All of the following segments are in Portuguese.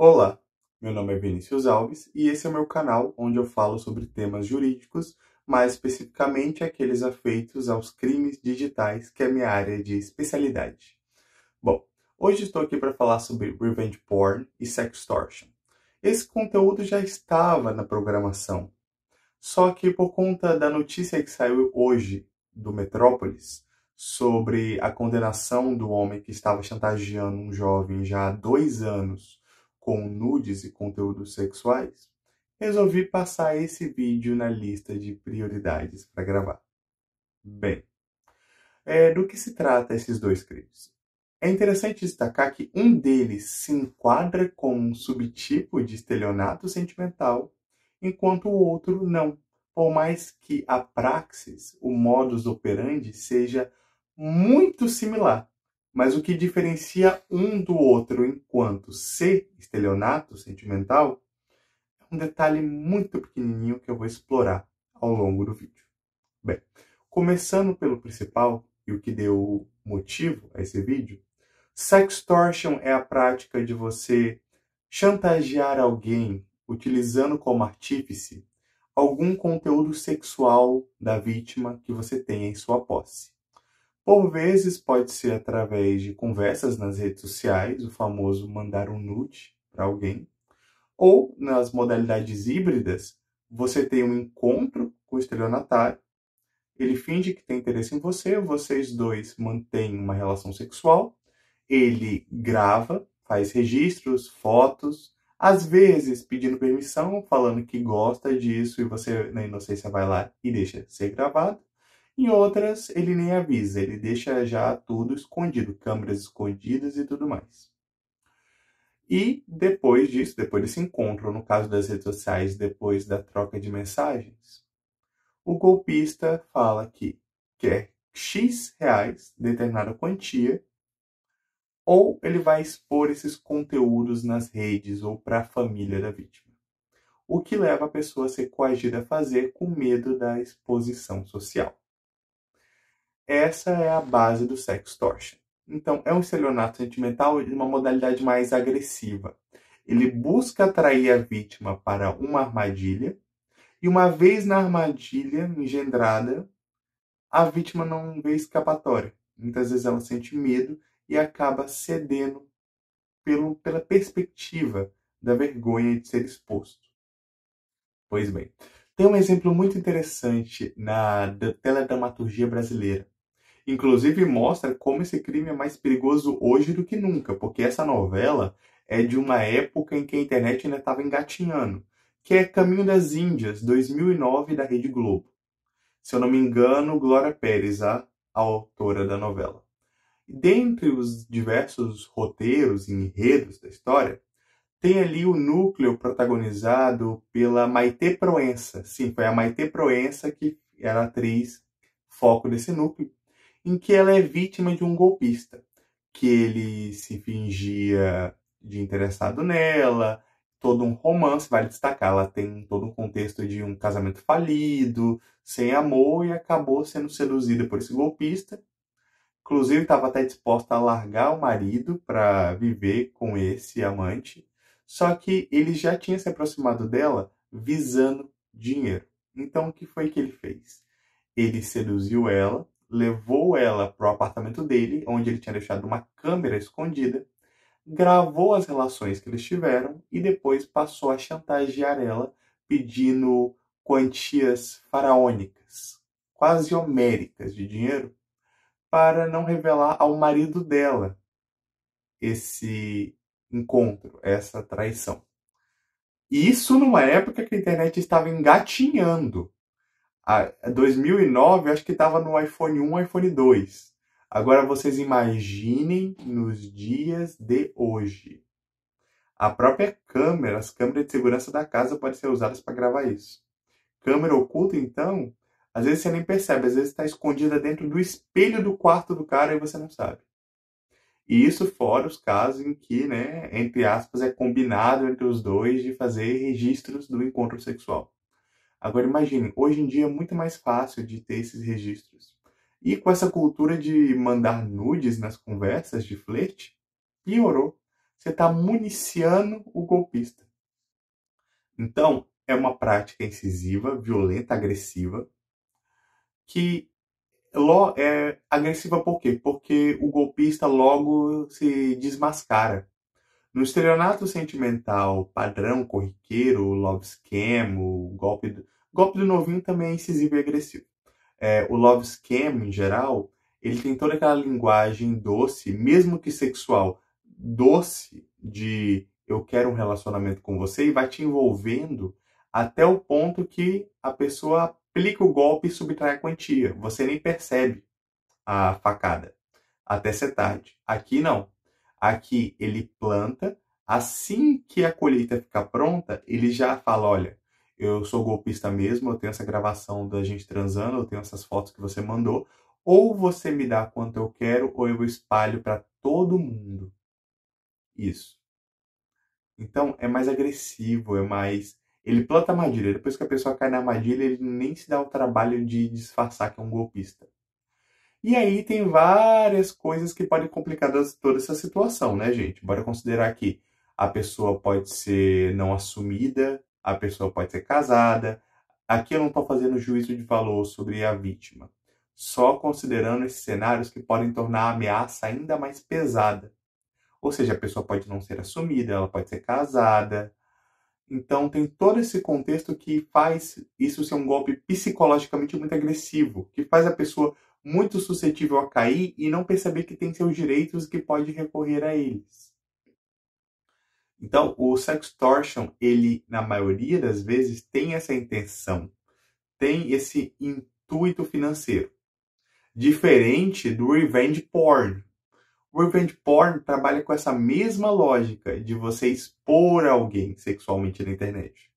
Olá, meu nome é Vinícius Alves e esse é o meu canal onde eu falo sobre temas jurídicos, mais especificamente aqueles afeitos aos crimes digitais, que é a minha área de especialidade. Bom, hoje estou aqui para falar sobre revenge porn e sextortion. Esse conteúdo já estava na programação, só que por conta da notícia que saiu hoje do Metrópolis sobre a condenação do homem que estava chantageando um jovem já há 2 anos com nudes e conteúdos sexuais, resolvi passar esse vídeo na lista de prioridades para gravar. Bem, do que se trata esses dois crimes? É interessante destacar que um deles se enquadra como um subtipo de estelionato sentimental, enquanto o outro não, por mais que a praxis, o modus operandi, seja muito similar. Mas o que diferencia um do outro enquanto ser estelionato sentimental é um detalhe muito pequenininho que eu vou explorar ao longo do vídeo. Bem, começando pelo principal e o que deu motivo a esse vídeo, sextortion é a prática de você chantagear alguém utilizando como artífice algum conteúdo sexual da vítima que você tenha em sua posse. Por vezes pode ser através de conversas nas redes sociais, o famoso mandar um nude para alguém, ou nas modalidades híbridas, você tem um encontro com o estelionatário, ele finge que tem interesse em você, vocês dois mantêm uma relação sexual, ele grava, faz registros, fotos, às vezes pedindo permissão, falando que gosta disso e você, na inocência, vai lá e deixa ser gravado. Em outras, ele nem avisa, ele deixa já tudo escondido, câmeras escondidas e tudo mais. E depois disso, depois desse encontro, no caso das redes sociais, depois da troca de mensagens, o golpista fala que quer X reais, determinada quantia, ou ele vai expor esses conteúdos nas redes ou para a família da vítima. O que leva a pessoa a ser coagida a fazer com medo da exposição social. Essa é a base do sextortion. Então, é um estelionato sentimental de uma modalidade mais agressiva. Ele busca atrair a vítima para uma armadilha, e uma vez na armadilha engendrada, a vítima não vê escapatória. Muitas vezes ela sente medo e acaba cedendo pela perspectiva da vergonha de ser exposto. Pois bem, tem um exemplo muito interessante na teledramaturgia brasileira. Inclusive mostra como esse crime é mais perigoso hoje do que nunca, porque essa novela é de uma época em que a internet ainda estava engatinhando, que é Caminho das Índias, 2009, da Rede Globo. Se eu não me engano, Glória Pérez, a autora da novela. Dentre os diversos roteiros e enredos da história, tem ali o núcleo protagonizado pela Maitê Proença. Sim, foi a Maitê Proença que era a atriz foco desse núcleo, em que ela é vítima de um golpista, que ele se fingia de interessado nela, todo um romance, vale destacar, ela tem todo um contexto de um casamento falido, sem amor, e acabou sendo seduzida por esse golpista. Inclusive, estava até disposta a largar o marido para viver com esse amante, só que ele já tinha se aproximado dela visando dinheiro. Então, o que foi que ele fez? Ele seduziu ela, levou ela para o apartamento dele, onde ele tinha deixado uma câmera escondida, gravou as relações que eles tiveram e depois passou a chantagear ela, pedindo quantias faraônicas, quase homéricas de dinheiro, para não revelar ao marido dela esse encontro, essa traição. Isso numa época que a internet estava engatinhando. A 2009, acho que estava no iPhone 1, iPhone 2. Agora vocês imaginem nos dias de hoje. A própria câmera, as câmeras de segurança da casa podem ser usadas para gravar isso. Câmera oculta, então, às vezes você nem percebe, às vezes está escondida dentro do espelho do quarto do cara e você não sabe. E isso fora os casos em que, né, entre aspas, é combinado entre os dois de fazer registros do encontro sexual. Agora imagine, hoje em dia é muito mais fácil de ter esses registros. E com essa cultura de mandar nudes nas conversas de flerte, piorou. você está municiando o golpista. Então, é uma prática incisiva, violenta, agressiva, que é agressiva por quê? Porque o golpista logo se desmascara. No estelionato sentimental padrão, corriqueiro, o love scam, golpe do novinho também é incisivo e agressivo. O love scam, em geral, ele tem toda aquela linguagem doce, mesmo que sexual, doce de eu quero um relacionamento com você e vai te envolvendo até o ponto que a pessoa aplica o golpe e subtrai a quantia. Você nem percebe a facada até ser tarde. Aqui não. Aqui ele planta, assim que a colheita ficar pronta, ele já fala, olha, eu sou golpista mesmo, eu tenho essa gravação da gente transando, eu tenho essas fotos que você mandou, ou você me dá quanto eu quero, ou eu espalho para todo mundo. Isso. Então é mais agressivo, é mais. Ele planta a armadilha. Depois que a pessoa cai na armadilha, ele nem se dá o trabalho de disfarçar que é um golpista. E aí tem várias coisas que podem complicar toda essa situação, né, gente? Bora considerar que a pessoa pode ser não assumida, a pessoa pode ser casada. Aqui eu não estou fazendo juízo de valor sobre a vítima, só considerando esses cenários que podem tornar a ameaça ainda mais pesada. Ou seja, a pessoa pode não ser assumida, ela pode ser casada. Então tem todo esse contexto que faz isso ser um golpe psicologicamente muito agressivo, que faz a pessoa muito suscetível a cair e não perceber que tem seus direitos e que pode recorrer a eles. Então, o sextortion, ele, na maioria das vezes, tem essa intenção, tem esse intuito financeiro. Diferente do revenge porn. O revenge porn trabalha com essa mesma lógica de você expor alguém sexualmente na internet.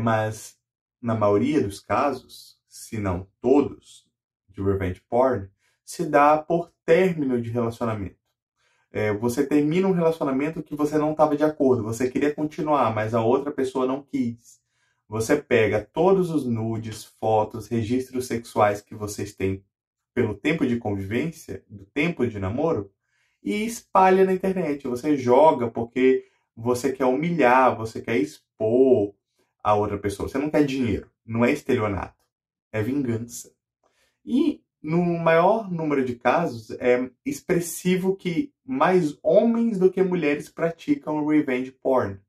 Mas, na maioria dos casos, se não todos, de revenge porn, se dá por término de relacionamento. Você termina um relacionamento que você não estava de acordo, você queria continuar, mas a outra pessoa não quis. Você pega todos os nudes, fotos, registros sexuais que vocês têm pelo tempo de convivência, do tempo de namoro, e espalha na internet. Você joga porque você quer humilhar, você quer expor a outra pessoa. Você não quer dinheiro, não é estelionato, é vingança. E no maior número de casos é expressivo que mais homens do que mulheres praticam revenge porn,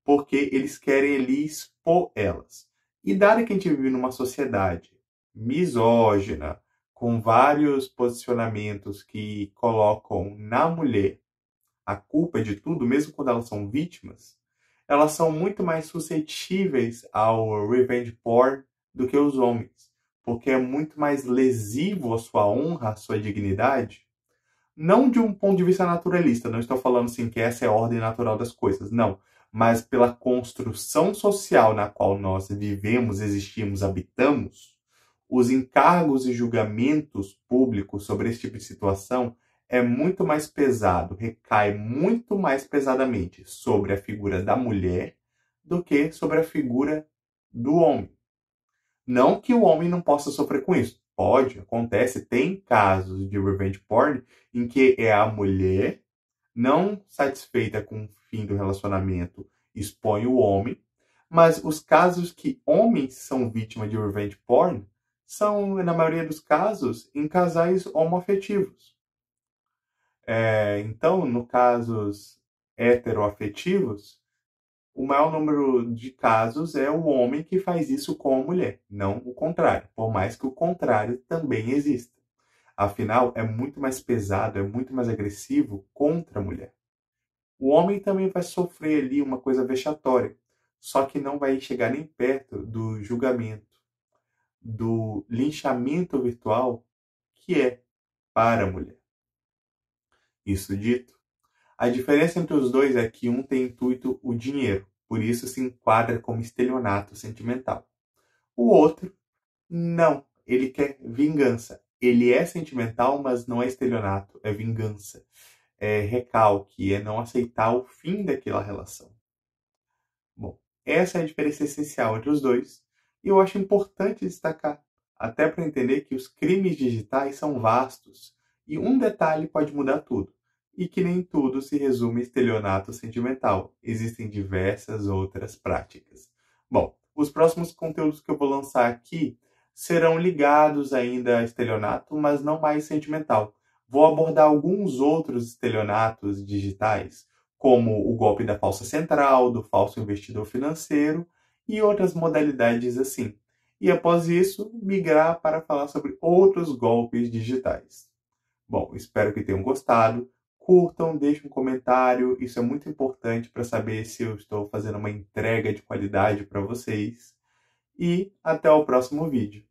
porque eles querem ali expor elas. E dado que a gente vive numa sociedade misógina, com vários posicionamentos que colocam na mulher a culpa de tudo, mesmo quando elas são vítimas, elas são muito mais suscetíveis ao revenge porn do que os homens, porque é muito mais lesivo à sua honra, à sua dignidade. Não de um ponto de vista naturalista, não estou falando assim que essa é a ordem natural das coisas, não. Mas pela construção social na qual nós vivemos, existimos, habitamos, os encargos e julgamentos públicos sobre esse tipo de situação é muito mais pesado, recai muito mais pesadamente sobre a figura da mulher do que sobre a figura do homem. Não que o homem não possa sofrer com isso. Pode, acontece, tem casos de revenge porn em que é a mulher não satisfeita com o fim do relacionamento expõe o homem, mas os casos que homens são vítimas de revenge porn são, na maioria dos casos, em casais homoafetivos. Então, no casos heteroafetivos, o maior número de casos é o homem que faz isso com a mulher, não o contrário, por mais que o contrário também exista. Afinal, é muito mais pesado, é muito mais agressivo contra a mulher. O homem também vai sofrer ali uma coisa vexatória, só que não vai chegar nem perto do julgamento, do linchamento virtual que é para a mulher. Isso dito, a diferença entre os dois é que um tem intuito o dinheiro, por isso se enquadra como estelionato sentimental. O outro, não, ele quer vingança. Ele é sentimental, mas não é estelionato, é vingança. É recalque, é não aceitar o fim daquela relação. Bom, essa é a diferença essencial entre os dois, e eu acho importante destacar, até para entender que os crimes digitais são vastos, e um detalhe pode mudar tudo. e que nem tudo se resume a estelionato sentimental. Existem diversas outras práticas. Bom, os próximos conteúdos que eu vou lançar aqui serão ligados ainda a estelionato, mas não mais sentimental. Vou abordar alguns outros estelionatos digitais, como o golpe da falsa central, do falso investidor financeiro e outras modalidades assim. E após isso, migrar para falar sobre outros golpes digitais. Bom, espero que tenham gostado. Curtam, deixem um comentário, isso é muito importante para saber se eu estou fazendo uma entrega de qualidade para vocês. E até o próximo vídeo.